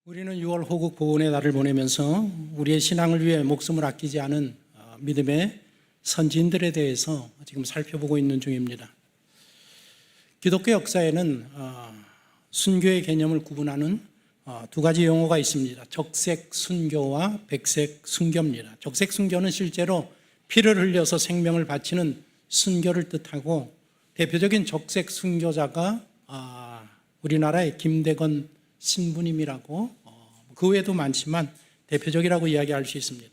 우리는 6월 호국 보훈의 날을 보내면서 우리의 신앙을 위해 목숨을 아끼지 않은 믿음의 선진들에 대해서 지금 살펴보고 있는 중입니다. 기독교 역사에는 순교의 개념을 구분하는 두 가지 용어가 있습니다. 적색 순교와 백색 순교입니다. 적색 순교는 실제로 피를 흘려서 생명을 바치는 순교를 뜻하고, 대표적인 적색 순교자가 우리나라의 김대건 신부님이라고, 그 외에도 많지만 대표적이라고 이야기할 수 있습니다.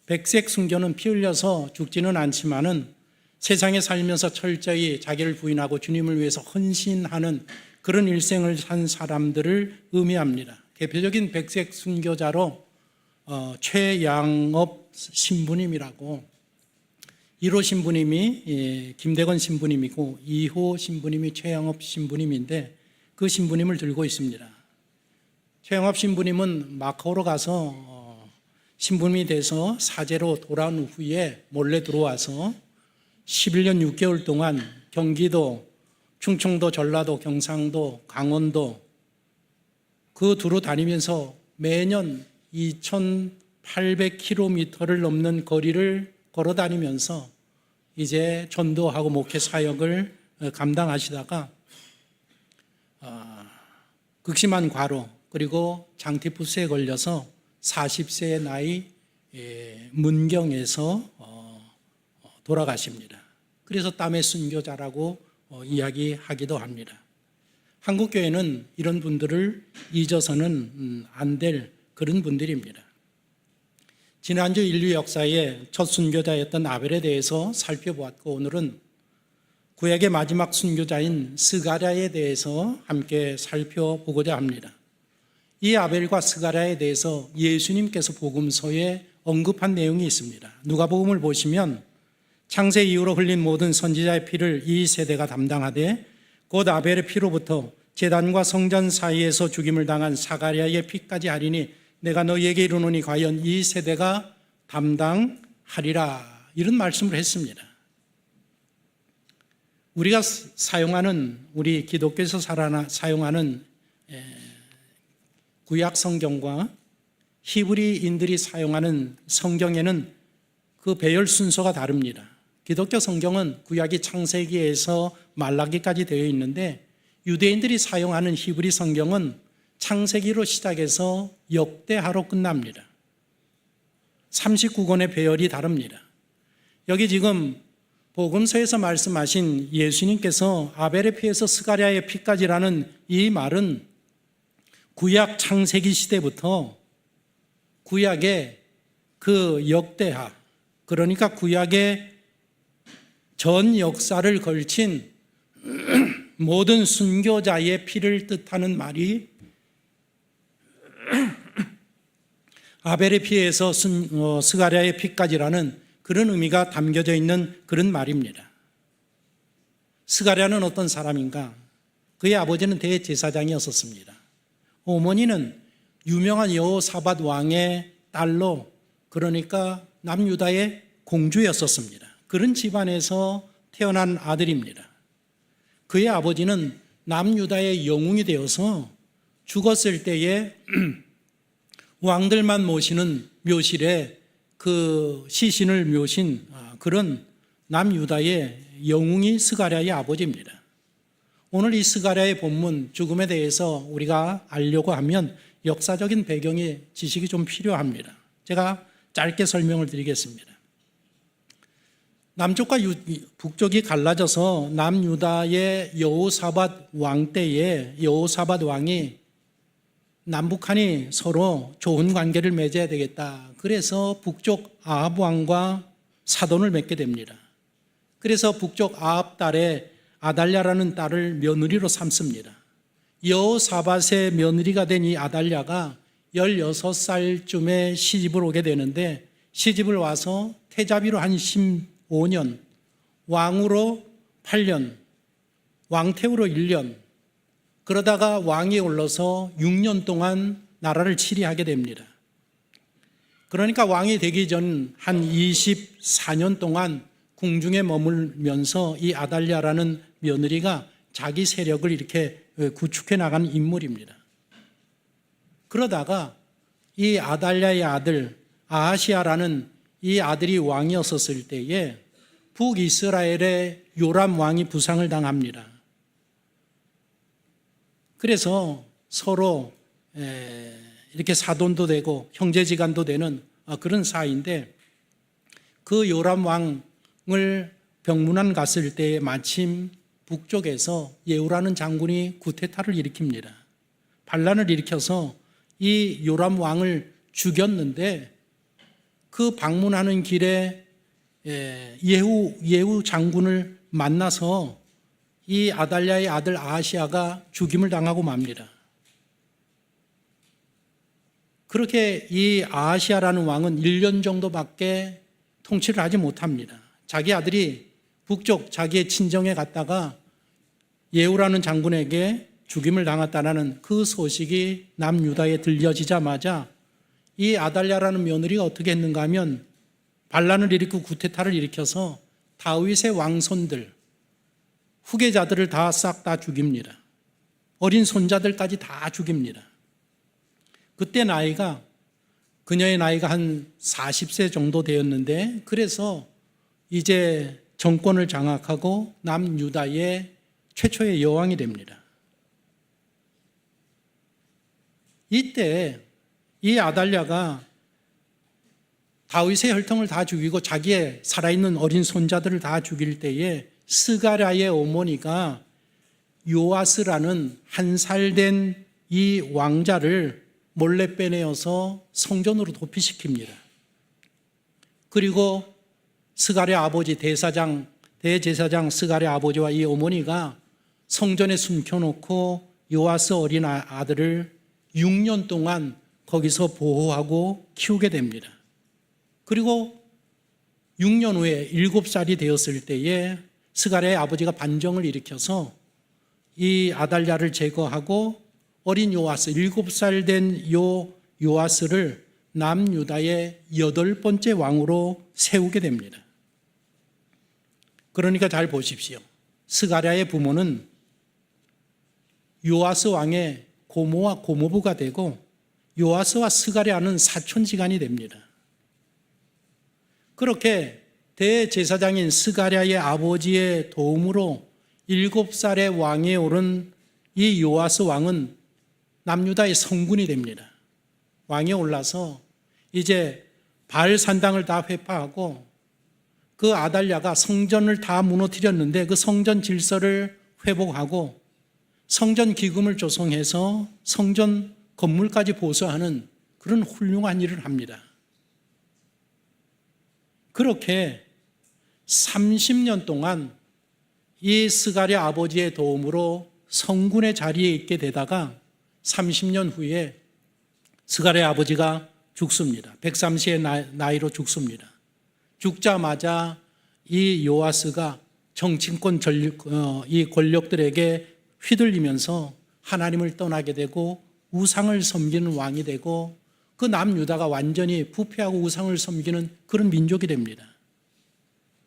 백색 순교는 피 흘려서 죽지는 않지만은 세상에 살면서 철저히 자기를 부인하고 주님을 위해서 헌신하는 그런 일생을 산 사람들을 의미합니다. 대표적인 백색 순교자로 최양업 신부님이라고, 1호 신부님이 김대건 신부님이고 2호 신부님이 최양업 신부님인데, 그 신부님을 들고 있습니다. 최양업 신부님은 마카오로 가서 신부님이 돼서 사제로 돌아온 후에 몰래 들어와서 11년 6개월 동안 경기도, 충청도, 전라도, 경상도, 강원도 그 두루 다니면서 매년 2,800km를 넘는 거리를 걸어 다니면서 이제 전도하고 목회 사역을 감당하시다가 극심한 과로 그리고 장티푸스에 걸려서 40세의 나이 문경에서 돌아가십니다. 그래서 땀의 순교자라고 이야기하기도 합니다. 한국교회는 이런 분들을 잊어서는 안 될 그런 분들입니다. 지난주 인류 역사의 첫 순교자였던 아벨에 대해서 살펴보았고, 오늘은 구약의 마지막 순교자인 스가랴에 대해서 함께 살펴보고자 합니다. 이 아벨과 스가랴에 대해서 예수님께서 복음서에 언급한 내용이 있습니다. 누가복음을 보시면 창세 이후로 흘린 모든 선지자의 피를 이 세대가 담당하되 곧 아벨의 피로부터 제단과 성전 사이에서 죽임을 당한 스가랴의 피까지 하리니 내가 너희에게 이르노니 과연 이 세대가 담당하리라, 이런 말씀을 했습니다. 우리가 사용하는, 우리 기독교에서 사용하는 구약 성경과 히브리인들이 사용하는 성경에는 그 배열 순서가 다릅니다. 기독교 성경은 구약이 창세기에서 말라기까지 되어 있는데, 유대인들이 사용하는 히브리 성경은 창세기로 시작해서 역대하로 끝납니다. 39권의 배열이 다릅니다. 여기 지금 복음서에서 말씀하신 예수님께서 아벨의 피에서 스가랴의 피까지라는 이 말은 구약 창세기 시대부터 구약의 그 역대하, 그러니까 구약의 전 역사를 걸친 모든 순교자의 피를 뜻하는 말이 아벨의 피에서 스가랴의 피까지라는 그런 의미가 담겨져 있는 그런 말입니다. 스가랴는 어떤 사람인가? 그의 아버지는 대제사장이었습니다. 어머니는 유명한 여호사밧 왕의 딸로, 그러니까 남유다의 공주였었습니다. 그런 집안에서 태어난 아들입니다. 그의 아버지는 남유다의 영웅이 되어서 죽었을 때에 왕들만 모시는 묘실에 그 시신을 묘신 그런 남유다의 영웅이 스가랴의 아버지입니다. 오늘 이 스가랴의 본문 죽음에 대해서 우리가 알려고 하면 역사적인 배경의 지식이 좀 필요합니다. 제가 짧게 설명을 드리겠습니다. 남쪽과 북쪽이 갈라져서 남유다의 여호사밧 왕 때에 여호사밧 왕이 남북한이 서로 좋은 관계를 맺어야 되겠다, 그래서 북쪽 아합 왕과 사돈을 맺게 됩니다. 그래서 북쪽 아합 딸의 아달랴라는 딸을 며느리로 삼습니다. 여호사밧의 며느리가 된 이 아달랴가 16살쯤에 시집을 오게 되는데, 시집을 와서 태자비로 한 15년, 왕으로 8년, 왕태우로 1년, 그러다가 왕이 올라서 6년 동안 나라를 치리하게 됩니다. 그러니까 왕이 되기 전 한 24년 동안 궁중에 머물면서 이 아달랴라는 며느리가 자기 세력을 이렇게 구축해 나간 인물입니다. 그러다가 이 아달랴의 아들 아하시아라는 이 아들이 왕이었었을 때에 북이스라엘의 요람 왕이 부상을 당합니다. 그래서 서로 이렇게 사돈도 되고 형제지간도 되는 그런 사이인데, 그 요람 왕을 병문안 갔을 때에 마침 북쪽에서 예후라는 장군이 구테타를 일으킵니다. 반란을 일으켜서 이 요람 왕을 죽였는데, 그 방문하는 길에 예후 장군을 만나서 이 아달랴의 아들 아하시아가 죽임을 당하고 맙니다. 그렇게 이 아하시아라는 왕은 1년 정도밖에 통치를 하지 못합니다. 자기 아들이 북쪽 자기의 친정에 갔다가 예후라는 장군에게 죽임을 당했다는 그 소식이 남유다에 들려지자마자 이 아달랴라는 며느리가 어떻게 했는가 하면 반란을 일으키고 구테타를 일으켜서 다윗의 왕손들, 후계자들을 다 싹 다 죽입니다. 어린 손자들까지 다 죽입니다. 그때 그녀의 나이가 한 40세 정도 되었는데, 그래서 이제 정권을 장악하고 남유다의 최초의 여왕이 됩니다. 이때 이 아달랴가 다윗의 혈통을 다 죽이고 자기의 살아있는 어린 손자들을 다 죽일 때에 스가랴의 어머니가 요아스라는 한 살 된 이 왕자를 몰래 빼내어서 성전으로 도피시킵니다. 그리고 스가랴 아버지 대제사장 스가랴 아버지와 이 어머니가 성전에 숨겨놓고 요아스 어린 아들을 6년 동안 거기서 보호하고 키우게 됩니다. 그리고 6년 후에 7살이 되었을 때에 스가랴의 아버지가 반정을 일으켜서 이 아달랴를 제거하고 어린 요아스, 7살 된 요아스를 남유다의 8번째 왕으로 세우게 됩니다. 그러니까 잘 보십시오. 스가랴의 부모는 요아스 왕의 고모와 고모부가 되고 요아스와 스가랴는 사촌지간이 됩니다. 그렇게 대제사장인 스가랴의 아버지의 도움으로 7살의 왕에 오른 이 요아스 왕은 남유다의 성군이 됩니다. 왕에 올라서 이제 바알 산당을 다 회파하고, 그 아달랴가 성전을 다 무너뜨렸는데 그 성전 질서를 회복하고 성전 기금을 조성해서 성전 건물까지 보수하는 그런 훌륭한 일을 합니다. 그렇게 30년 동안 이 스가랴 아버지의 도움으로 성군의 자리에 있게 되다가 30년 후에 스가랴 아버지가 죽습니다. 130의 나이로 죽습니다. 죽자마자 이 요아스가 정치권 이 권력들에게 휘둘리면서 하나님을 떠나게 되고 우상을 섬기는 왕이 되고, 그 남유다가 완전히 부패하고 우상을 섬기는 그런 민족이 됩니다.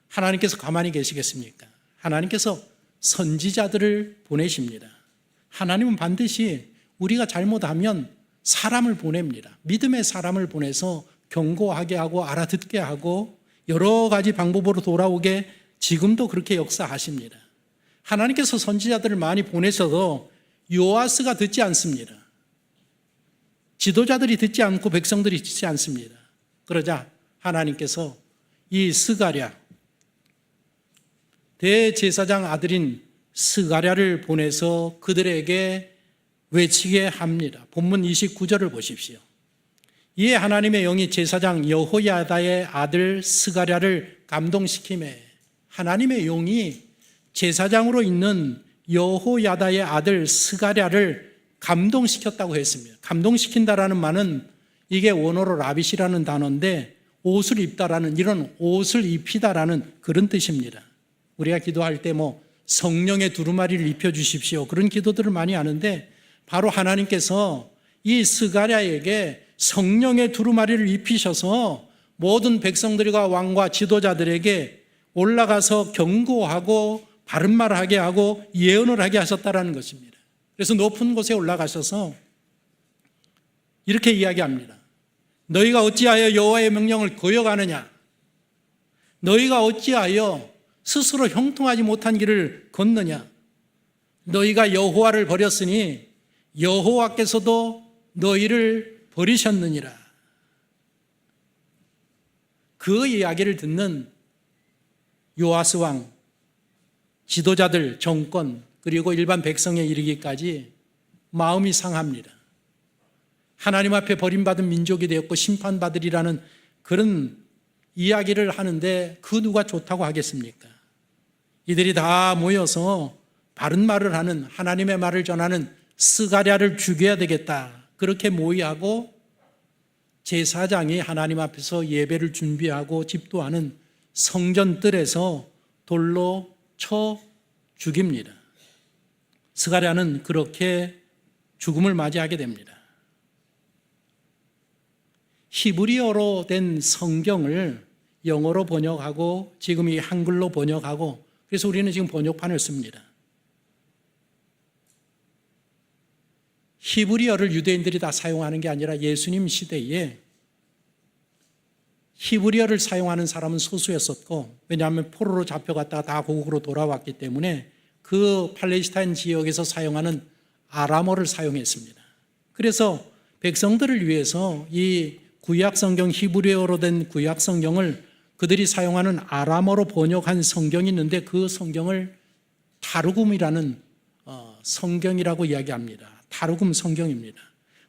하나님께서 가만히 계시겠습니까? 하나님께서 선지자들을 보내십니다. 하나님은 반드시 우리가 잘못하면 사람을 보냅니다. 믿음의 사람을 보내서 경고하게 하고 알아듣게 하고 여러 가지 방법으로 돌아오게 지금도 그렇게 역사하십니다. 하나님께서 선지자들을 많이 보내셔도 요아스가 듣지 않습니다. 지도자들이 듣지 않고 백성들이 듣지 않습니다. 그러자 하나님께서 이 스가랴, 대제사장 아들인 스가랴를 보내서 그들에게 외치게 합니다. 본문 29절을 보십시오. 이에 하나님의 영이 제사장 여호야다의 아들 스가랴를 감동시키매, 하나님의 영이 제사장으로 있는 여호야다의 아들 스가랴를 감동시켰다고 했습니다. 감동시킨다라는 말은 이게 원어로 라빗이라는 단어인데 옷을 입다라는, 이런 옷을 입히다라는 그런 뜻입니다. 우리가 기도할 때 성령의 두루마리를 입혀주십시오, 그런 기도들을 많이 하는데, 바로 하나님께서 이 스가랴에게 성령의 두루마리를 입히셔서 모든 백성들과 왕과 지도자들에게 올라가서 경고하고 바른 말을 하게 하고 예언을 하게 하셨다라는 것입니다. 그래서 높은 곳에 올라가셔서 이렇게 이야기합니다. 너희가 어찌하여 여호와의 명령을 거역하느냐? 너희가 어찌하여 스스로 형통하지 못한 길을 걷느냐? 너희가 여호와를 버렸으니 여호와께서도 너희를 버리셨느니라. 그 이야기를 듣는 요아스 왕, 지도자들, 정권, 그리고 일반 백성에 이르기까지 마음이 상합니다. 하나님 앞에 버림받은 민족이 되었고 심판받으리라는 그런 이야기를 하는데 그 누가 좋다고 하겠습니까? 이들이 다 모여서 바른 말을 하는, 하나님의 말을 전하는 스가랴를 죽여야 되겠다. 그렇게 모의하고 제사장이 하나님 앞에서 예배를 준비하고 집도하는 성전뜰에서 돌로 쳐 죽입니다. 스가랴는 그렇게 죽음을 맞이하게 됩니다. 히브리어로 된 성경을 영어로 번역하고 지금 이 한글로 번역하고 그래서 우리는 지금 번역판을 씁니다. 히브리어를 유대인들이 다 사용하는 게 아니라 예수님 시대에 히브리어를 사용하는 사람은 소수였었고, 왜냐하면 포로로 잡혀갔다가 다 고국으로 돌아왔기 때문에 그 팔레스타인 지역에서 사용하는 아람어를 사용했습니다. 그래서 백성들을 위해서 이 구약 성경, 히브리어로 된 구약 성경을 그들이 사용하는 아람어로 번역한 성경이 있는데 그 성경을 타르굼이라는 성경이라고 이야기합니다. 타르굼 성경입니다.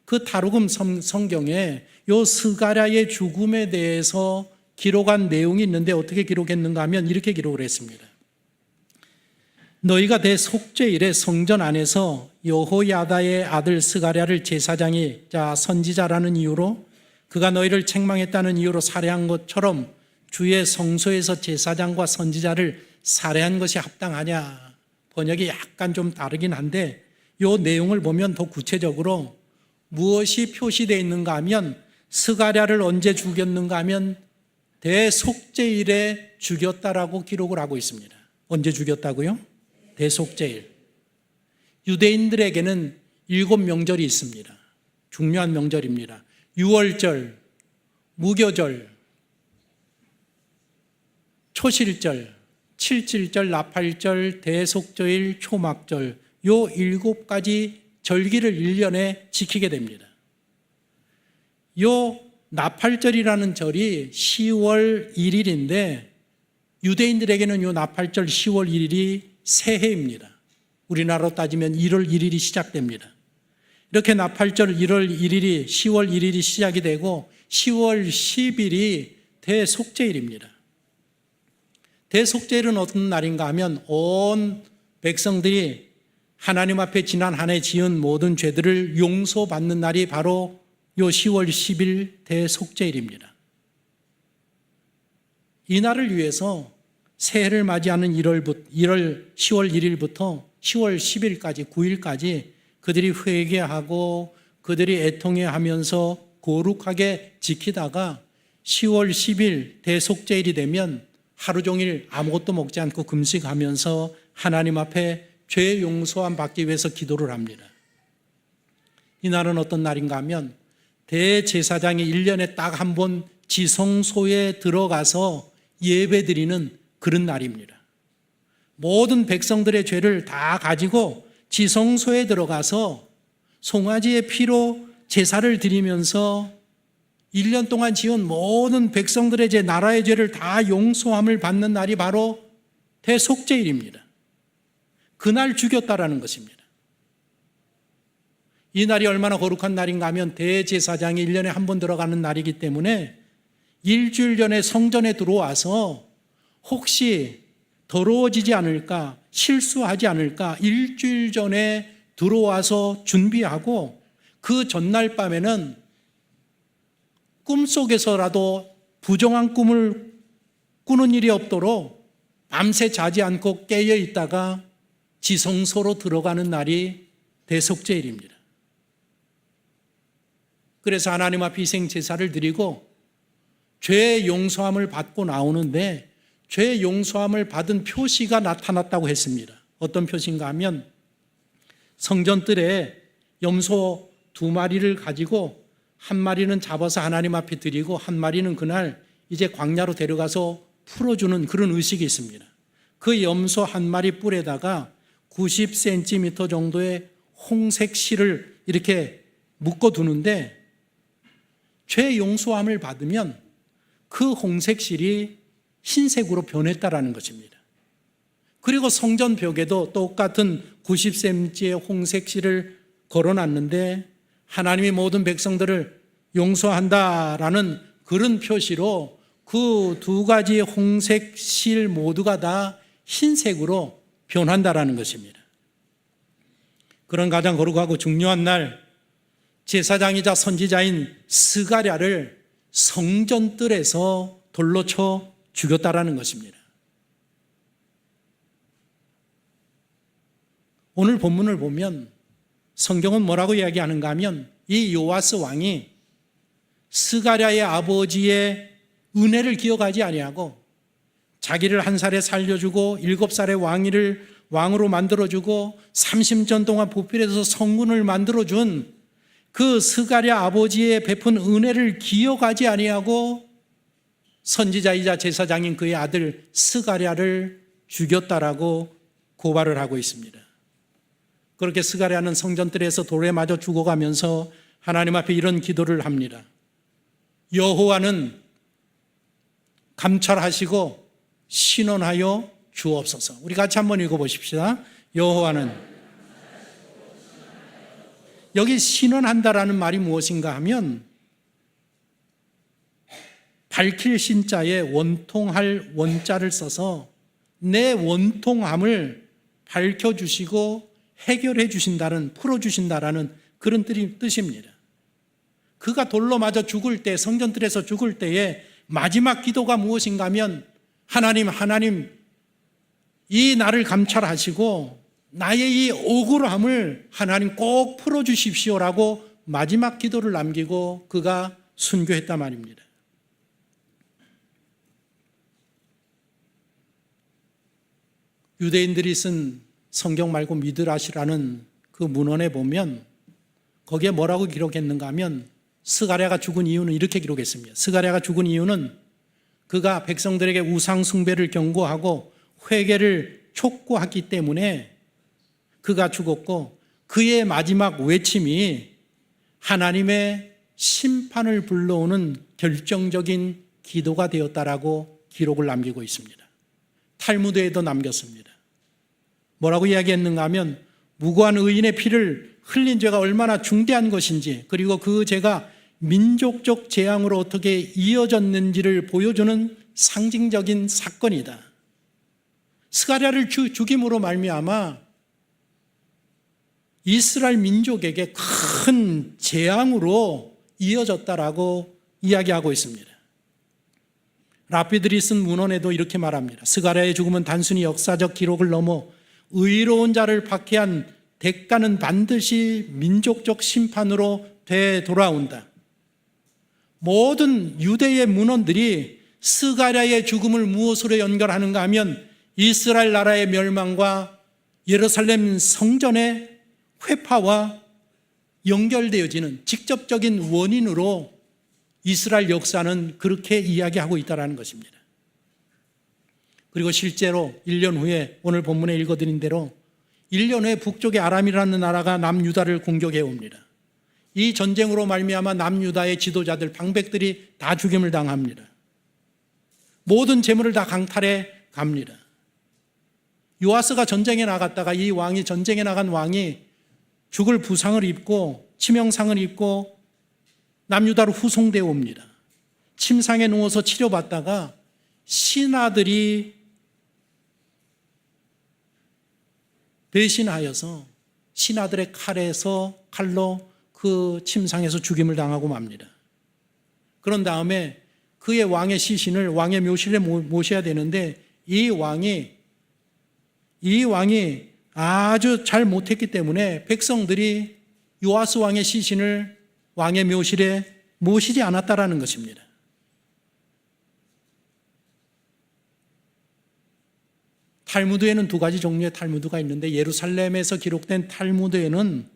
그 타르굼 성경에 요 스가랴의 죽음에 대해서 기록한 내용이 있는데 어떻게 기록했는가 하면 이렇게 기록을 했습니다. 너희가 대속죄일에 성전 안에서 여호야다의 아들 스가랴를 제사장이 선지자라는 이유로 그가 너희를 책망했다는 이유로 살해한 것처럼 주의 성소에서 제사장과 선지자를 살해한 것이 합당하냐? 번역이 약간 좀 다르긴 한데 이 내용을 보면 더 구체적으로 무엇이 표시되어 있는가 하면 스가랴를 언제 죽였는가 하면 대속죄일에 죽였다라고 기록을 하고 있습니다. 언제 죽였다고요? 대속죄일. 유대인들에게는 7명절이 있습니다. 중요한 명절입니다. 유월절, 무교절, 초실절, 칠칠절, 나팔절, 대속죄일, 초막절 요 7가지 절기를 1년에 지키게 됩니다. 요 나팔절이라는 절이 10월 1일인데 유대인들에게는 요 나팔절 10월 1일이 새해입니다. 우리나라로 따지면 1월 1일이 시작됩니다. 이렇게 나팔절 1월 1일이 10월 1일이 시작이 되고 10월 10일이 대속죄일입니다. 대속죄일은 어떤 날인가 하면 온 백성들이 하나님 앞에 지난 한 해 지은 모든 죄들을 용서받는 날이 바로 요 10월 10일 대속죄일입니다. 이 날을 위해서 새해를 맞이하는 10월 1일부터 10월 10일까지 9일까지 그들이 회개하고 그들이 애통해하면서 거룩하게 지키다가 10월 10일 대속죄일이 되면 하루 종일 아무것도 먹지 않고 금식하면서 하나님 앞에 죄 용서함 받기 위해서 기도를 합니다. 이 날은 어떤 날인가 하면 대제사장이 1년에 딱 한 번 지성소에 들어가서 예배드리는 그런 날입니다. 모든 백성들의 죄를 다 가지고 지성소에 들어가서 송아지의 피로 제사를 드리면서 1년 동안 지은 모든 백성들의 죄, 나라의 죄를 다 용서함을 받는 날이 바로 대속죄일입니다. 그날 죽였다라는 것입니다. 이 날이 얼마나 거룩한 날인가 하면 대제사장이 1년에 한 번 들어가는 날이기 때문에 일주일 전에 성전에 들어와서 혹시 더러워지지 않을까, 실수하지 않을까 일주일 전에 들어와서 준비하고 그 전날 밤에는 꿈속에서라도 부정한 꿈을 꾸는 일이 없도록 밤새 자지 않고 깨어 있다가 지성소로 들어가는 날이 대속죄일입니다. 그래서 하나님 앞에 희생제사를 드리고 죄 용서함을 받고 나오는데 죄 용서함을 받은 표시가 나타났다고 했습니다. 어떤 표시인가 하면 성전뜰에 염소 2마리를 가지고 한 마리는 잡아서 하나님 앞에 드리고 한 마리는 그날 이제 광야로 데려가서 풀어주는 그런 의식이 있습니다. 그 염소 한 마리 뿔에다가 90cm 정도의 홍색 실을 이렇게 묶어두는데 죄 용서함을 받으면 그 홍색 실이 흰색으로 변했다라는 것입니다. 그리고 성전 벽에도 똑같은 90cm의 홍색 실을 걸어놨는데 하나님이 모든 백성들을 용서한다라는 그런 표시로 그 두 가지의 홍색 실 모두가 다 흰색으로 변한다라는 것입니다. 그런 가장 거룩하고 중요한 날 제사장이자 선지자인 스가랴를 성전뜰에서 돌로 쳐 죽였다라는 것입니다. 오늘 본문을 보면 성경은 뭐라고 이야기하는가 하면 이 요아스 왕이 스가랴의 아버지의 은혜를 기억하지 아니하고 자기를 한 살에 살려주고 7살의 왕으로 만들어주고 30년 동안 보필해서 성군을 만들어준 그 스가랴 아버지의 베푼 은혜를 기억하지 아니하고 선지자이자 제사장인 그의 아들 스가랴를 죽였다라고 고발을 하고 있습니다. 그렇게 스가랴는 성전뜰에서 돌에 맞아 죽어가면서 하나님 앞에 이런 기도를 합니다. 여호와는 감찰하시고 신원하여 주옵소서. 우리 같이 한번 읽어보십시다. 여호와는. 여기 신원한다라는 말이 무엇인가 하면 밝힐 신자에 원통할 원자를 써서 내 원통함을 밝혀주시고 해결해 주신다는, 풀어주신다라는 그런 뜻입니다. 그가 돌로 맞아 죽을 때, 성전뜰에서 죽을 때에 마지막 기도가 무엇인가 하면 하나님 이 나를 감찰하시고 나의 이 억울함을 하나님 꼭 풀어주십시오라고 마지막 기도를 남기고 그가 순교했단 말입니다. 유대인들이 쓴 성경 말고 미드라시라는 그 문헌에 보면 거기에 뭐라고 기록했는가 하면 스가랴가 죽은 이유는 이렇게 기록했습니다. 스가랴가 죽은 이유는 그가 백성들에게 우상 숭배를 경고하고 회개를 촉구하기 때문에 그가 죽었고 그의 마지막 외침이 하나님의 심판을 불러오는 결정적인 기도가 되었다라고 기록을 남기고 있습니다. 탈무드에도 남겼습니다. 뭐라고 이야기했는가 하면 무고한 의인의 피를 흘린 죄가 얼마나 중대한 것인지 그리고 그 죄가 민족적 재앙으로 어떻게 이어졌는지를 보여주는 상징적인 사건이다. 스가랴를 죽임으로 말미암아 이스라엘 민족에게 큰 재앙으로 이어졌다라고 이야기하고 있습니다. 랍비들이 쓴 문헌에도 이렇게 말합니다. 스가랴의 죽음은 단순히 역사적 기록을 넘어 의로운 자를 박해한 대가는 반드시 민족적 심판으로 되돌아온다. 모든 유대의 문헌들이 스가랴의 죽음을 무엇으로 연결하는가 하면 이스라엘 나라의 멸망과 예루살렘 성전의 회파와 연결되어지는 직접적인 원인으로 이스라엘 역사는 그렇게 이야기하고 있다는 것입니다. 그리고 실제로 1년 후에 오늘 본문에 읽어드린 대로 1년 후에 북쪽의 아람이라는 나라가 남유다를 공격해 옵니다. 이 전쟁으로 말미암아 남유다의 지도자들, 방백들이 다 죽임을 당합니다. 모든 재물을 다 강탈해 갑니다. 요아스가 전쟁에 나갔다가 이 왕이 전쟁에 나간 왕이 죽을 부상을 입고 치명상을 입고 남유다로 후송되어 옵니다. 침상에 누워서 치료받다가 신하들이 배신하여서 신하들의 칼로 그 침상에서 죽임을 당하고 맙니다. 그런 다음에 그의 왕의 시신을 왕의 묘실에 모셔야 되는데 이 왕이 아주 잘 못했기 때문에 백성들이 요아스 왕의 시신을 왕의 묘실에 모시지 않았다라는 것입니다. 탈무드에는 두 가지 종류의 탈무드가 있는데 예루살렘에서 기록된 탈무드에는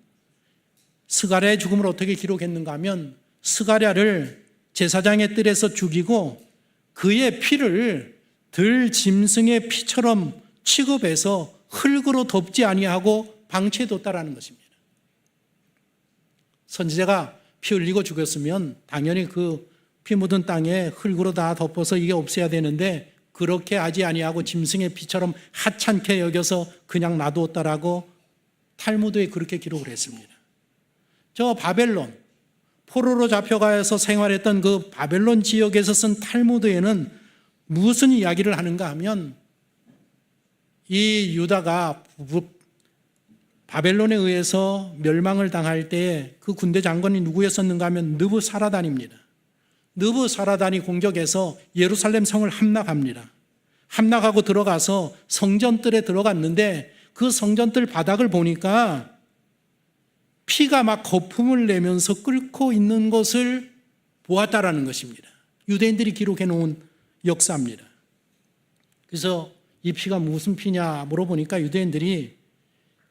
스가랴의 죽음을 어떻게 기록했는가 하면 스가랴를 제사장의 뜰에서 죽이고 그의 피를 들 짐승의 피처럼 취급해서 흙으로 덮지 아니하고 방치해뒀다라는 것입니다. 선지자가 피 흘리고 죽였으면 당연히 그 피 묻은 땅에 흙으로 다 덮어서 이게 없애야 되는데 그렇게 하지 아니하고 짐승의 피처럼 하찮게 여겨서 그냥 놔두었다라고 탈무드에 그렇게 기록을 했습니다. 저 바벨론, 포로로 잡혀가서 생활했던 그 바벨론 지역에서 쓴 탈무드에는 무슨 이야기를 하는가 하면 이 유다가 바벨론에 의해서 멸망을 당할 때 그 군대 장관이 누구였었는가 하면 느부사라단입니다. 느부사라단이 공격해서 예루살렘 성을 함락합니다. 함락하고 들어가서 성전뜰에 들어갔는데 그 성전뜰 바닥을 보니까 피가 막 거품을 내면서 끓고 있는 것을 보았다라는 것입니다. 유대인들이 기록해 놓은 역사입니다. 그래서 이 피가 무슨 피냐 물어보니까 유대인들이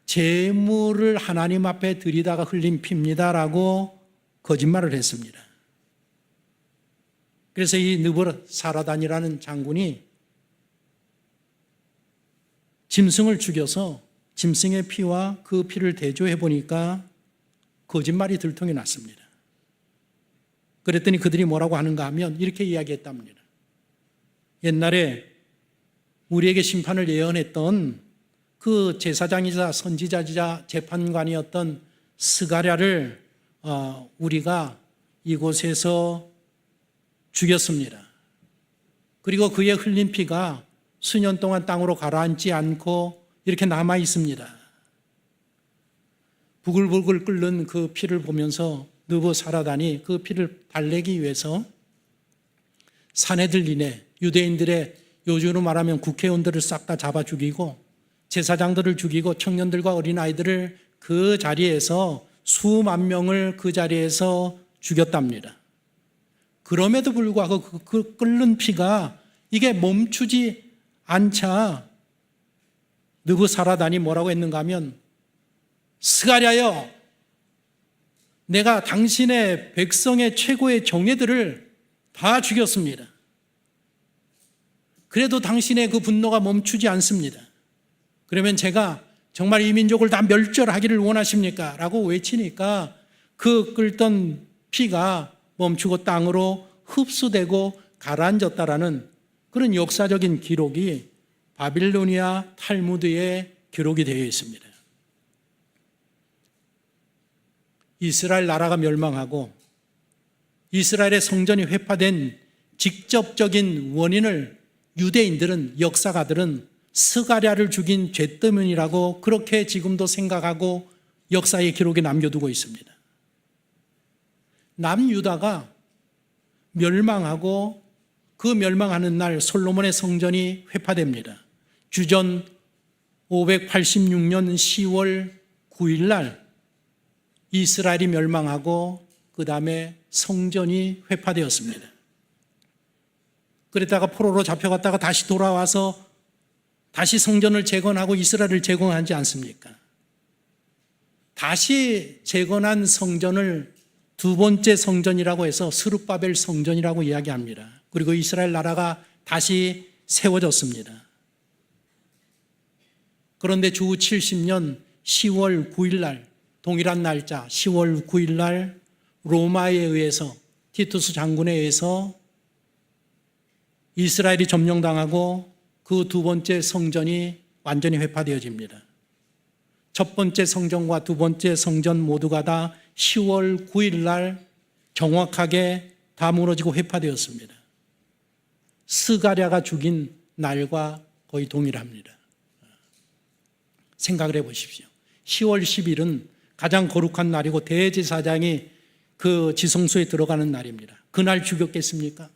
제물을 하나님 앞에 드리다가 흘린 피입니다라고 거짓말을 했습니다. 그래서 이 느부사라단이라는 장군이 짐승을 죽여서 짐승의 피와 그 피를 대조해 보니까 거짓말이 들통이 났습니다. 그랬더니 그들이 뭐라고 하는가 하면 이렇게 이야기했답니다. 옛날에 우리에게 심판을 예언했던 그 제사장이자 선지자이자 재판관이었던 스가랴를 우리가 이곳에서 죽였습니다. 그리고 그의 흘린 피가 수년 동안 땅으로 가라앉지 않고 이렇게 남아 있습니다. 부글부글 끓는 그 피를 보면서 느부사라단이 그 피를 달래기 위해서 사내들이네 유대인들의 요즘으로 말하면 국회의원들을 싹 다 잡아 죽이고 제사장들을 죽이고 청년들과 어린아이들을 그 자리에서 수만 명을 그 자리에서 죽였답니다. 그럼에도 불구하고 그 끓는 피가 이게 멈추지 않자 느부사라단이 뭐라고 했는가 하면 스가랴여 내가 당신의 백성의 최고의 정예들을 다 죽였습니다. 그래도 당신의 그 분노가 멈추지 않습니다. 그러면 제가 정말 이 민족을 다 멸절하기를 원하십니까? 라고 외치니까 그 끓던 피가 멈추고 땅으로 흡수되고 가라앉았다라는 그런 역사적인 기록이 바빌로니아 탈무드에 기록이 되어 있습니다. 이스라엘 나라가 멸망하고 이스라엘의 성전이 회파된 직접적인 원인을 유대인들은 역사가들은 스가랴를 죽인 죄 때문이라고 그렇게 지금도 생각하고 역사의 기록에 남겨두고 있습니다. 남유다가 멸망하고 그 멸망하는 날 솔로몬의 성전이 회파됩니다. 주전 586년 10월 9일 날 이스라엘이 멸망하고 그 다음에 성전이 회파되었습니다. 그랬다가 포로로 잡혀갔다가 다시 돌아와서 다시 성전을 재건하고 이스라엘을 재건하지 않습니까? 다시 재건한 성전을 두 번째 성전이라고 해서 스룹바벨 성전이라고 이야기합니다. 그리고 이스라엘 나라가 다시 세워졌습니다. 그런데 주 70년 10월 9일 날 동일한 날짜 10월 9일 날 로마에 의해서 티투스 장군에 의해서 이스라엘이 점령당하고 그 두 번째 성전이 완전히 회파되어집니다. 첫 번째 성전과 두 번째 성전 모두가 다 10월 9일 날 정확하게 다 무너지고 회파되었습니다. 스가랴가 죽인 날과 거의 동일합니다. 생각을 해보십시오. 10월 10일은 가장 거룩한 날이고 대제사장이 그 지성소에 들어가는 날입니다. 그날 죽였겠습니까?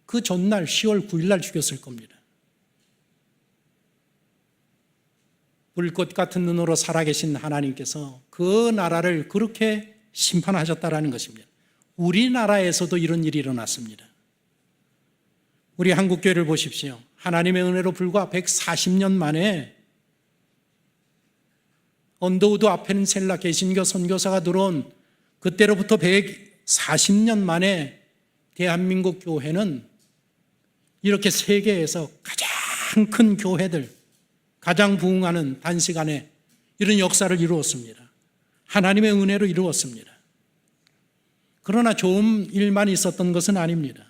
그 전날 10월 9일 날 죽였을 겁니다. 불꽃 같은 눈으로 살아계신 하나님께서 그 나라를 그렇게 심판하셨다라는 것입니다. 우리나라에서도 이런 일이 일어났습니다. 우리 한국교회를 보십시오. 하나님의 은혜로 불과 140년 만에 언더우드 아펜셀라 개신교 선교사가 들어온 그때로부터 40년 만에 대한민국 교회는 이렇게 세계에서 가장 큰 교회들, 가장 부흥하는 단시간에 이런 역사를 이루었습니다. 하나님의 은혜로 이루었습니다. 그러나 좋은 일만 있었던 것은 아닙니다.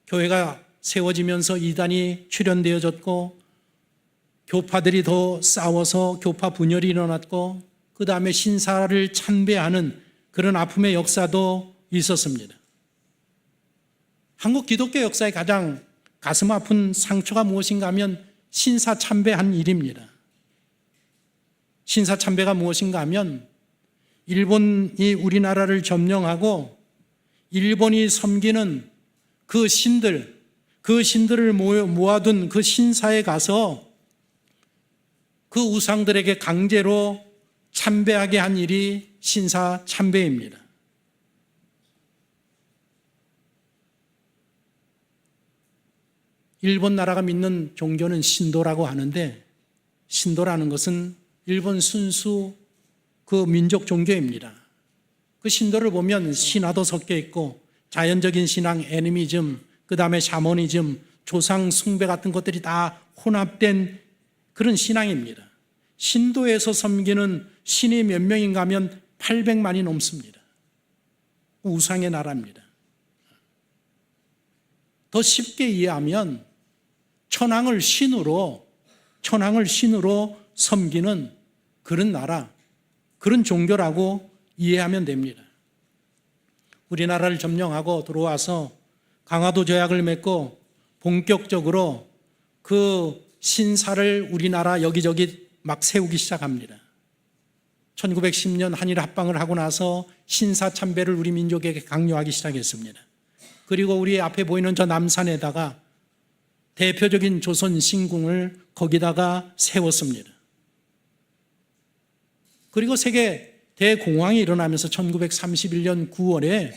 교회가 세워지면서 이단이 출현되어졌고, 교파들이 더 싸워서 교파 분열이 일어났고, 그 다음에 신사를 참배하는 그런 아픔의 역사도 있었습니다. 한국 기독교 역사의 가장 가슴 아픈 상처가 무엇인가 하면 신사 참배한 일입니다. 신사 참배가 무엇인가 하면 일본이 우리나라를 점령하고 일본이 섬기는 그 신들을 모아둔 그 신사에 가서 그 우상들에게 강제로 참배하게 한 일이 신사 참배입니다. 일본 나라가 믿는 종교는 신도라고 하는데, 신도라는 것은 일본 순수 그 민족 종교입니다. 그 신도를 보면 신화도 섞여 있고 자연적인 신앙, 애니미즘, 그 다음에 샤머니즘, 조상 숭배 같은 것들이 다 혼합된 그런 신앙입니다. 신도에서 섬기는 신이 몇 명인가 하면 800만이 넘습니다. 우상의 나라입니다. 더 쉽게 이해하면 천황을 신으로 섬기는 그런 나라, 그런 종교라고 이해하면 됩니다. 우리나라를 점령하고 들어와서 강화도 조약을 맺고 본격적으로 그 신사를 우리나라 여기저기 막 세우기 시작합니다. 1910년 한일 합방을 하고 나서 신사 참배를 우리 민족에게 강요하기 시작했습니다. 그리고 우리 앞에 보이는 저 남산에다가 대표적인 조선 신궁을 거기다가 세웠습니다. 그리고 세계 대공황이 일어나면서 1931년 9월에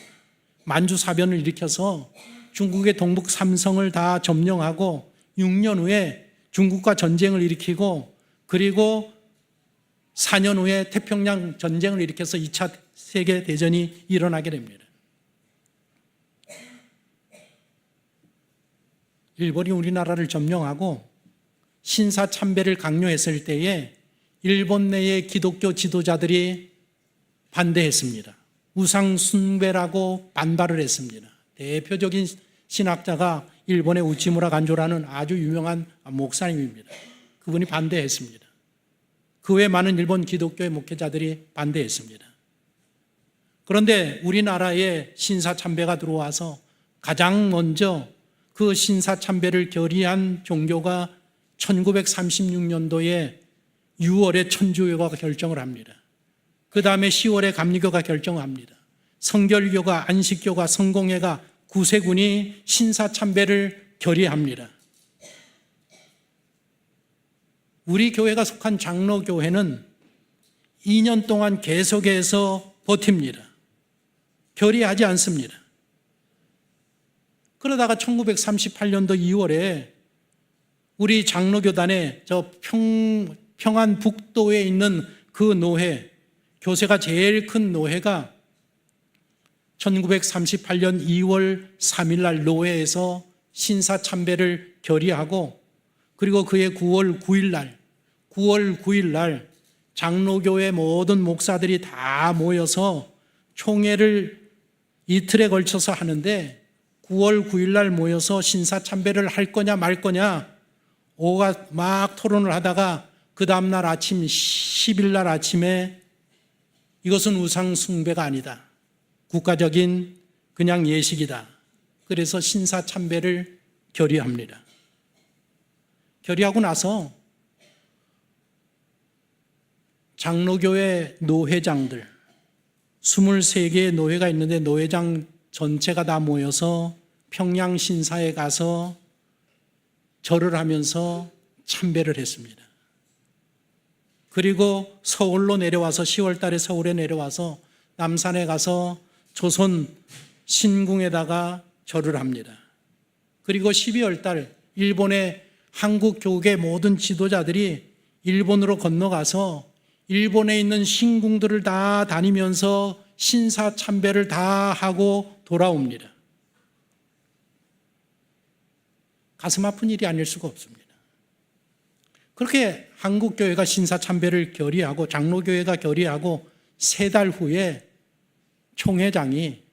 만주사변을 일으켜서 중국의 동북 삼성을 다 점령하고 6년 후에 중국과 전쟁을 일으키고, 그리고 4년 후에 태평양 전쟁을 일으켜서 2차 세계대전이 일어나게 됩니다. 일본이 우리나라를 점령하고 신사 참배를 강요했을 때에 일본 내의 기독교 지도자들이 반대했습니다. 우상 숭배라고 반발을 했습니다. 대표적인 신학자가 일본의 우치무라 간조라는 아주 유명한 목사님입니다. 그분이 반대했습니다. 그 외에 많은 일본 기독교의 목회자들이 반대했습니다. 그런데 우리나라에 신사 참배가 들어와서 가장 먼저 그 신사 참배를 결의한 종교가 1936년도에 6월에 천주교가 결정을 합니다. 그 다음에 10월에 감리교가 결정합니다. 성결교가, 안식교가, 성공회가, 구세군이 신사 참배를 결의합니다. 우리 교회가 속한 장로교회는 2년 동안 계속해서 버팁니다. 결의하지 않습니다. 그러다가 1938년도 2월에 우리 장로교단의 저 평안북도에 있는 그 노회, 교세가 제일 큰 노회가 1938년 2월 3일 날 노회에서 신사 참배를 결의하고, 그리고 그해 9월 9일 날 장로교회 모든 목사들이 다 모여서 총회를 이틀에 걸쳐서 하는데, 9월 9일 날 모여서 신사 참배를 할 거냐 말 거냐 오가 막 토론을 하다가 그 다음 날 아침 10일 날 아침에 이것은 우상 숭배가 아니다, 국가적인 그냥 예식이다. 그래서 신사 참배를 결의합니다. 결의하고 나서 장로교회 노회장들 23개의 노회가 있는데 노회장 전체가 다 모여서 평양 신사에 가서 절을 하면서 참배를 했습니다. 그리고 서울로 내려와서 10월 달에 서울에 내려와서 남산에 가서 조선 신궁에다가 절을 합니다. 그리고 12월 달 일본의 한국 교계 모든 지도자들이 일본으로 건너가서 일본에 있는 신궁들을 다 다니면서 신사참배를 다 하고 돌아옵니다. 가슴 아픈 일이 아닐 수가 없습니다. 그렇게 한국교회가 신사참배를 결의하고 장로교회가 결의하고 3달 후에 총회장이,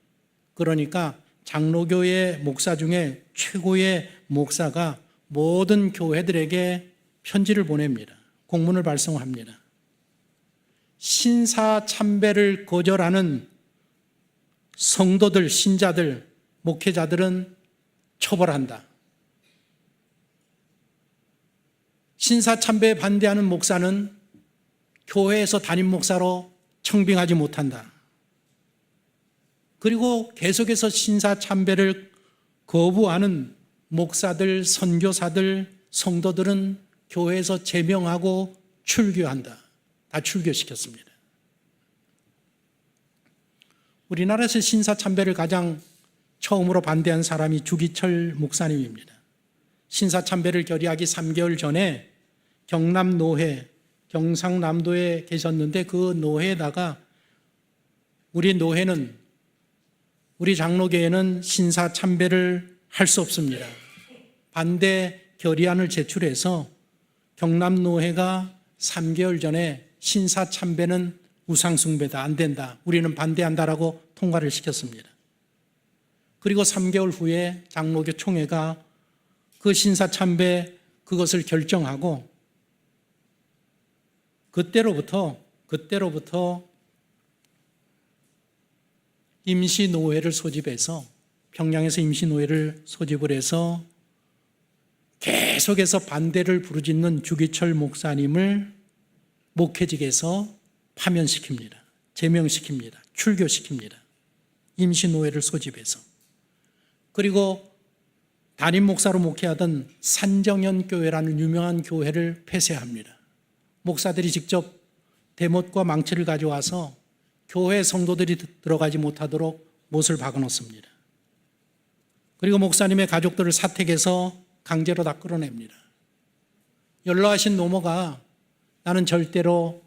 그러니까 장로교회 목사 중에 최고의 목사가 모든 교회들에게 편지를 보냅니다. 공문을 발송합니다. 신사참배를 거절하는 성도들, 신자들, 목회자들은 처벌한다. 신사참배에 반대하는 목사는 교회에서 담임 목사로 청빙하지 못한다. 그리고 계속해서 신사참배를 거부하는 목사들, 선교사들, 성도들은 교회에서 제명하고 출교한다. 다 출교시켰습니다. 우리나라에서 신사참배를 가장 처음으로 반대한 사람이 주기철 목사님입니다. 신사참배를 결의하기 3개월 전에 경남노회, 경상남도에 계셨는데 그 노회에다가 우리 노회는, 우리 장로교회는 신사참배를 할 수 없습니다. 반대 결의안을 제출해서 경남노회가 3개월 전에 신사참배는 우상숭배다, 안 된다, 우리는 반대한다라고 통과를 시켰습니다. 그리고 3개월 후에 장로교 총회가 그 신사참배 그것을 결정하고 그때로부터 임시노회를 소집해서, 평양에서 임시노회를 소집을 해서 계속해서 반대를 부르짖는 주기철 목사님을 목회직에서 파면시킵니다. 제명시킵니다. 출교시킵니다. 임시노회를 소집해서. 그리고 담임 목사로 목회하던 산정현 교회라는 유명한 교회를 폐쇄합니다. 목사들이 직접 대못과 망치를 가져와서 교회 성도들이 들어가지 못하도록 못을 박아놓습니다. 그리고 목사님의 가족들을 사택에서 강제로 다 끌어냅니다. 연로하신 노모가 나는 절대로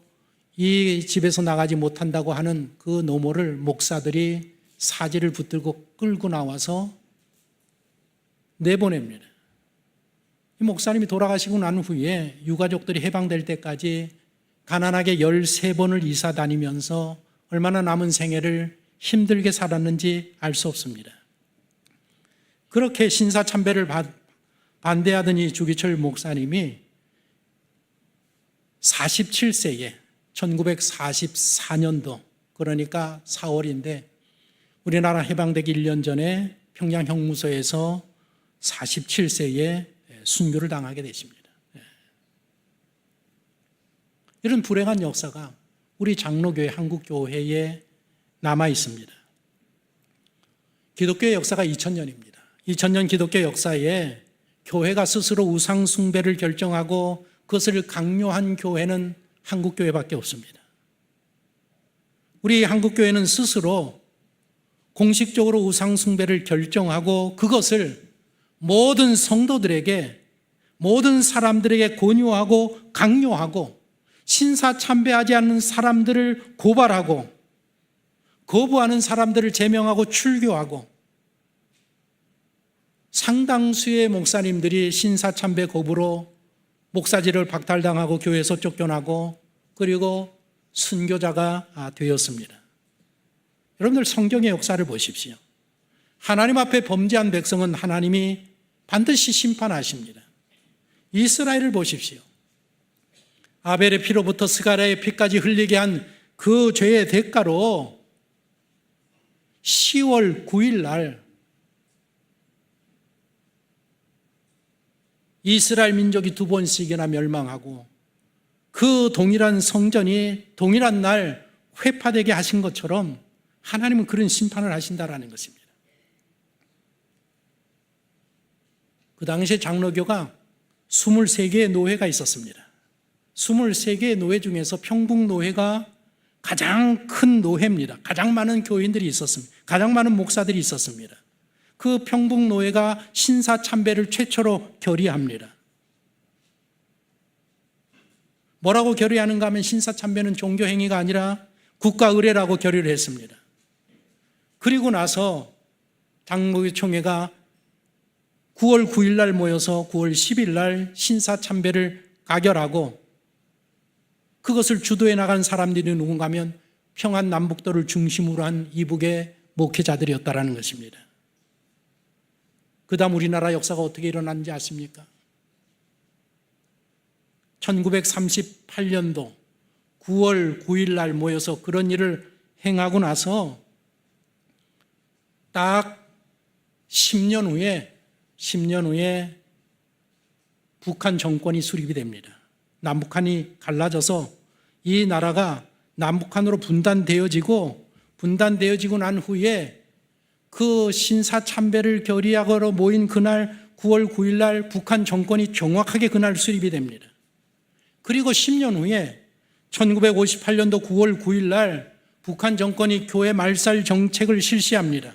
이 집에서 나가지 못한다고 하는 그 노모를 목사들이 사지를 붙들고 끌고 나와서 내보냅니다. 이 목사님이 돌아가시고 난 후에 유가족들이 해방될 때까지 가난하게 13번을 이사 다니면서 얼마나 남은 생애를 힘들게 살았는지 알 수 없습니다. 그렇게 신사참배를 반대하던 이 주기철 목사님이 47세에 1944년도, 그러니까 4월인데 우리나라 해방되기 1년 전에 평양 형무소에서 47세에 순교를 당하게 되십니다. 이런 불행한 역사가 우리 장로교회, 한국교회에 남아 있습니다. 기독교의 역사가 2000년입니다. 2000년 기독교 역사에 교회가 스스로 우상 숭배를 결정하고 그것을 강요한 교회는 한국교회밖에 없습니다. 우리 한국교회는 스스로 공식적으로 우상 숭배를 결정하고 그것을 모든 성도들에게, 모든 사람들에게 권유하고 강요하고 신사참배하지 않는 사람들을 고발하고 거부하는 사람들을 제명하고 출교하고, 상당수의 목사님들이 신사참배 거부로 목사직을 박탈당하고 교회에서 쫓겨나고 그리고 순교자가 되었습니다. 여러분들 성경의 역사를 보십시오. 하나님 앞에 범죄한 백성은 하나님이 반드시 심판하십니다. 이스라엘을 보십시오. 아벨의 피로부터 스가랴의 피까지 흘리게 한 그 죄의 대가로 10월 9일 날 이스라엘 민족이 2번씩이나 멸망하고 그 동일한 성전이 동일한 날 회파되게 하신 것처럼 하나님은 그런 심판을 하신다라는 것입니다. 그 당시에 장로교가 23개의 노회가 있었습니다. 23개의 노회 중에서 평북노회가 가장 큰 노회입니다. 가장 많은 교인들이 있었습니다. 가장 많은 목사들이 있었습니다. 그 평북노회가 신사참배를 최초로 결의합니다. 뭐라고 결의하는가 하면 신사참배는 종교행위가 아니라 국가의례라고 결의를 했습니다. 그리고 나서 당무총회가 9월 9일 날 모여서 9월 10일 날 신사참배를 가결하고 그것을 주도해 나간 사람들이 누군가 하면 평안남북도를 중심으로 한 이북의 목회자들이었다라는 것입니다. 그 다음 우리나라 역사가 어떻게 일어났는지 아십니까? 1938년도 9월 9일 날 모여서 그런 일을 행하고 나서 딱 10년 후에 북한 정권이 수립이 됩니다. 남북한이 갈라져서 이 나라가 남북한으로 분단되어지고 난 후에 그 신사참배를 결의하러 모인 그날 9월 9일 날 북한 정권이 정확하게 그날 수립이 됩니다. 그리고 10년 후에 1958년도 9월 9일 날 북한 정권이 교회 말살 정책을 실시합니다.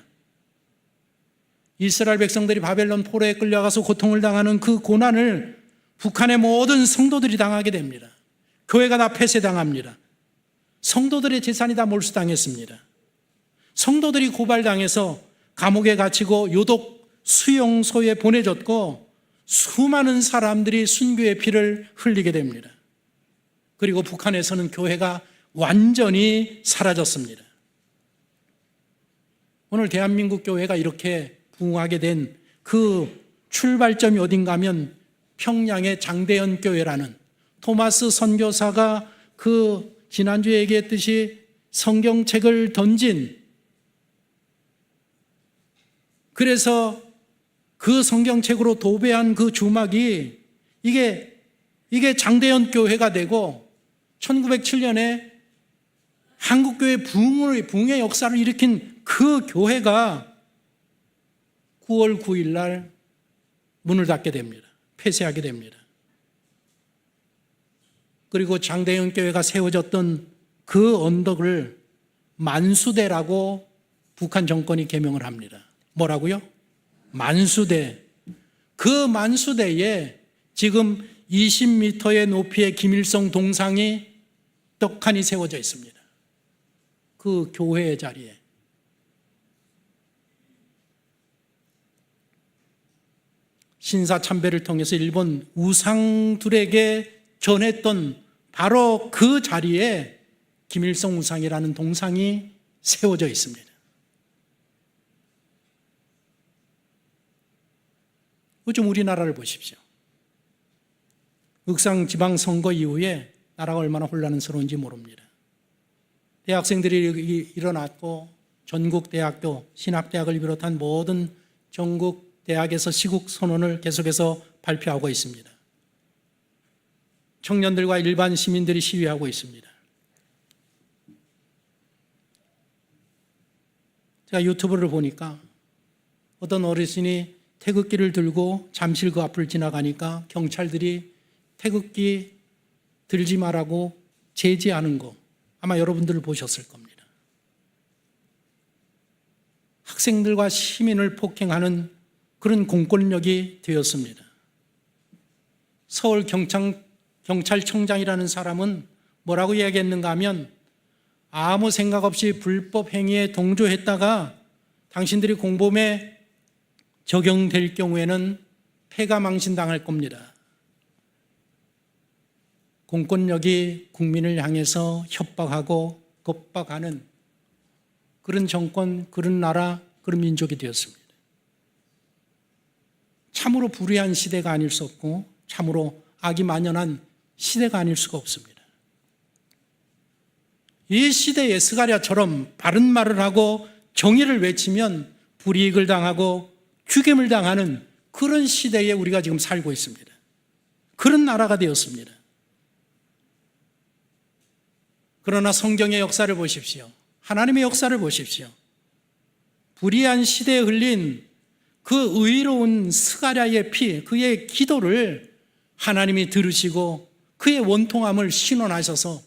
이스라엘 백성들이 바벨론 포로에 끌려가서 고통을 당하는 그 고난을 북한의 모든 성도들이 당하게 됩니다. 교회가 다 폐쇄당합니다. 성도들의 재산이 다 몰수당했습니다. 성도들이 고발당해서 감옥에 갇히고 요독 수용소에 보내졌고 수많은 사람들이 순교의 피를 흘리게 됩니다. 그리고 북한에서는 교회가 완전히 사라졌습니다. 오늘 대한민국 교회가 이렇게 부흥하게 된 그 출발점이 어딘가 하면 평양의 장대현 교회라는 토마스 선교사가 그 지난주에 얘기했듯이 성경책을 던진, 그래서 그 성경책으로 도배한 그 주막이 이게 장대현 교회가 되고 1907년에 한국교회 부흥의 역사를 일으킨 그 교회가 9월 9일 날 문을 닫게 됩니다. 폐쇄하게 됩니다. 그리고 장대현 교회가 세워졌던 그 언덕을 만수대라고 북한 정권이 개명을 합니다. 뭐라고요? 만수대. 그 만수대에 지금 20m의 높이의 김일성 동상이 떡하니 세워져 있습니다. 그 교회의 자리에. 신사참배를 통해서 일본 우상들에게 전했던 바로 그 자리에 김일성 우상이라는 동상이 세워져 있습니다. 요즘 우리나라를 보십시오. 흑상 지방선거 이후에 나라가 얼마나 혼란스러운지 모릅니다. 대학생들이 일어났고 전국 대학교, 신학대학을 비롯한 모든 전국 대학에서 시국 선언을 계속해서 발표하고 있습니다. 청년들과 일반 시민들이 시위하고 있습니다. 제가 유튜브를 보니까 어떤 어르신이 태극기를 들고 잠실 그 앞을 지나가니까 경찰들이 태극기 들지 말라고 제지하는 거 아마 여러분들 보셨을 겁니다. 학생들과 시민을 폭행하는 그런 공권력이 되었습니다. 서울 경찰청장이라는 사람은 뭐라고 이야기했는가 하면 아무 생각 없이 불법 행위에 동조했다가 당신들이 공범에 적용될 경우에는 패가망신당할 겁니다. 공권력이 국민을 향해서 협박하고 겁박하는 그런 정권, 그런 나라, 그런 민족이 되었습니다. 참으로 불의한 시대가 아닐 수 없고 참으로 악이 만연한 시대가 아닐 수가 없습니다. 이 시대에 스가랴처럼 바른 말을 하고 정의를 외치면 불이익을 당하고 죽임을 당하는 그런 시대에 우리가 지금 살고 있습니다. 그런 나라가 되었습니다. 그러나 성경의 역사를 보십시오. 하나님의 역사를 보십시오. 불의한 시대에 흘린 그 의로운 스가랴의 피, 그의 기도를 하나님이 들으시고 그의 원통함을 신원하셔서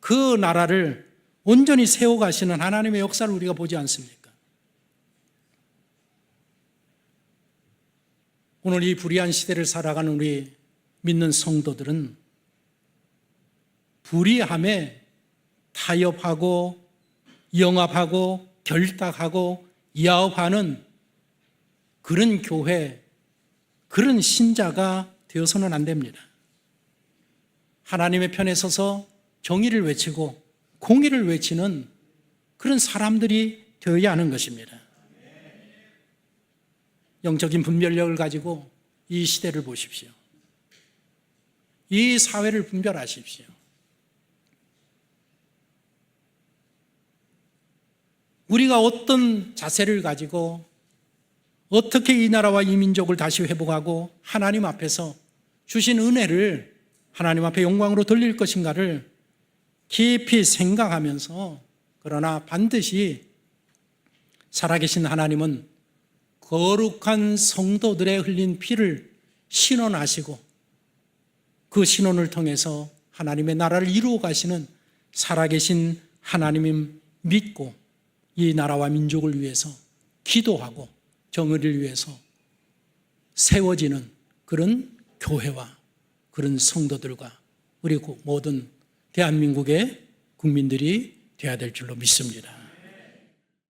그 나라를 온전히 세워가시는 하나님의 역사를 우리가 보지 않습니까? 오늘 이 불의한 시대를 살아가는 우리 믿는 성도들은 불의함에 타협하고 영합하고 결탁하고 야업하는 그런 교회, 그런 신자가 되어서는 안 됩니다. 하나님의 편에 서서 정의를 외치고 공의를 외치는 그런 사람들이 되어야 하는 것입니다. 영적인 분별력을 가지고 이 시대를 보십시오. 이 사회를 분별하십시오. 우리가 어떤 자세를 가지고 어떻게 이 나라와 이 민족을 다시 회복하고 하나님 앞에서 주신 은혜를 하나님 앞에 영광으로 돌릴 것인가를 깊이 생각하면서, 그러나 반드시 살아계신 하나님은 거룩한 성도들의 흘린 피를 신원하시고 그 신원을 통해서 하나님의 나라를 이루어 가시는 살아계신 하나님을 믿고 이 나라와 민족을 위해서 기도하고 정의를 위해서 세워지는 그런 교회와 그런 성도들과 우리 모든 대한민국의 국민들이 되어야 될 줄로 믿습니다.